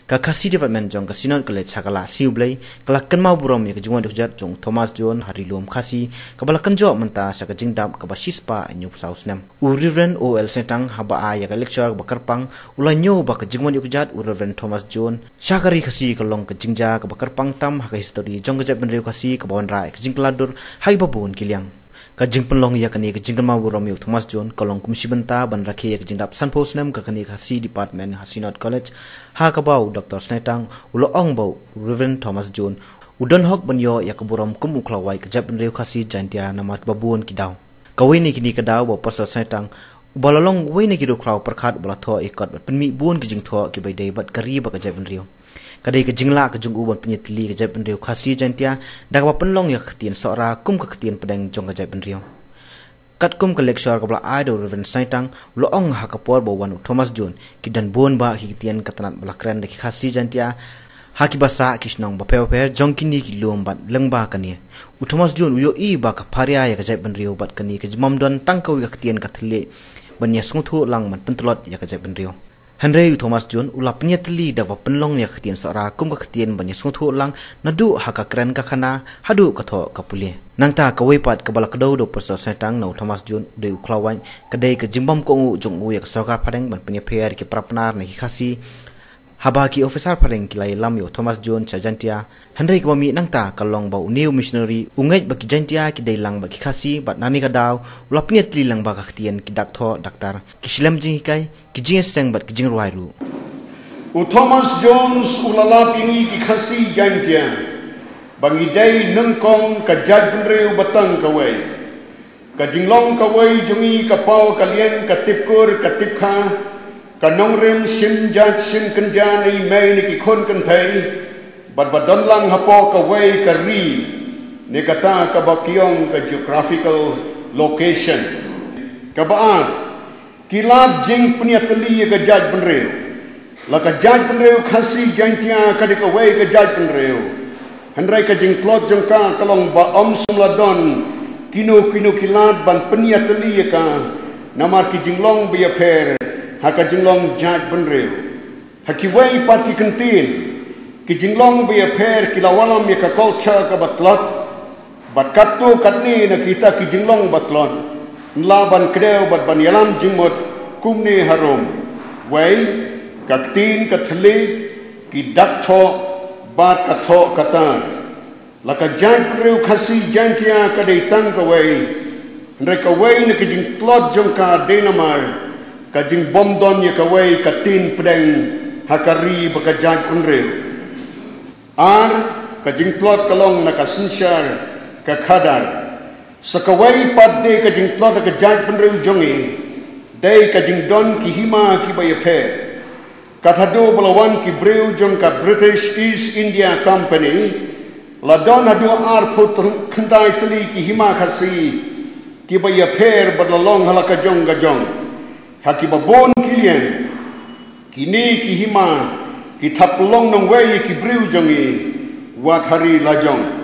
ka khasi development jong ka sinot kale chakala siublei kala kanmau burom ya jungwa dukjat jong Thomas John Harilom khasi kabala kanjo menta sa ka jingdam ka basispa anyu sausnam u Reverend OL Setang haba a ya ka lecture bakarpang ulanyo ba ka jingwa dukjat u Reverend Thomas John syakari khasi kalong ka jingja ka bakarpang tam ha ka history jong ka jap benreu khasi ka bon ra ka jingkladur hai babun kiliang ka jingpenlong ya kani ka jingma burom yu Thomas John kalong kumsi benta ban rakhe ya ka jingdap sanpos nam ka kani khasi department Hasinot College ha ka bau Dr. Snaitang ulo ong bau Reverend Thomas John udon hok banyo ya ka burom kum uklawai ka jap benreu khasi jantia namat babun kidaw kawini kini kadaw bau Pastor Snaitang ubalalong wini kidu kraw perkhat balatho ikot penmi bun ki jingtho ki bai dei bat kari ba ka jap benreu kadai ke jingla ke jung uban penyetli ke jap benreu khasi jantia dakwa penlong ya ketien sora kum ke ketien pedang jong ke jap benreu kat kum ke lecture ke bla aido Reverend Saitang lo ong ha ka por bawan Thomas John ki dan bon ba ki ketien katanat bla kran de khasi jantia ha ki basa kisnong ba pe jong kini ki lom bat lengba kani u Thomas John yo i ba ka pharia ya ke jap benreu bat kani ke jmam don tangkau ya ketien kathle banya sungthu lang man pentolot ya ke jap benreu Henry Thomas John ulap penyetli dawa penlong ya ketien sora kum ka ketien bani sungthu lang nadu haka kren ka khana hadu katho kapuli nangta kawaipat kabala kado do Pastor Saitang no Thomas John de uklawan kadai ke jimbam ko jung u ya sarkar padang ban penya pher ki prapnar ne ki khasi haba ki officer padang ki lai lam yo Thomas John chajantia Henry ko mi nangta kalong bau new missionary ungai ba ki jantia ki dai lang ba ki khasi bat nani ka daw ulap penyetli lang ba ka ketien ki daktho daktar ki silam jing kai ki jing seng bat ki jing ruairu u Thomas Jones ulala pini ki khasi jantia bangi dai nengkong ka jaj benreu batang ka wei ka jinglong ka wei jungi ka pau ka lien ka tipkur ka tipkha ka nongrem sim jaj sim kenja nei mai ni ki khon kan thai bat badon lang hapo ka wei ka ri ne kata ka bakyong ka geographical location ka ba kilab jing punyatli ka jaj benreu la ka jaj benreu khasi jantia ka de ka wei ka jaj benreu handrai ka jing klot jong ka kalong ba om sumladon kino kilat ban punyatli ka namar ki jinglong bi aper haka jinglong jaj benreu haki wei pat ki kentin ki jinglong bi aper ki lawalam ya ka culture ka batlot bat katu katni na kita ki jinglong batlot laban kreu bat ban yalam jingmot kumni harom wei kaktin kathli ki daktho bat katho katan laka jang kreu khasi jantia ka dei tang ka wei ndre ka wei na ki jing klot jong ka denamar ka jing bomdon ya ka wei ka tin pedang hakari ba ka jang unreu ar ka jing klot kalong na ka sinshar ka khadar sakawai padde ka jing tlot ka jaj penreu jongi dei ka jing don ki hima ki bay phe kathado balawan ki breu jong ka British East India Company la don hadu ar phut khandai tli ki hima khasi ki bay phe badalong halaka jong ga jong haki babon kilian kini ki hima ki thaplong nong wei ki breu jongi wat hari la jong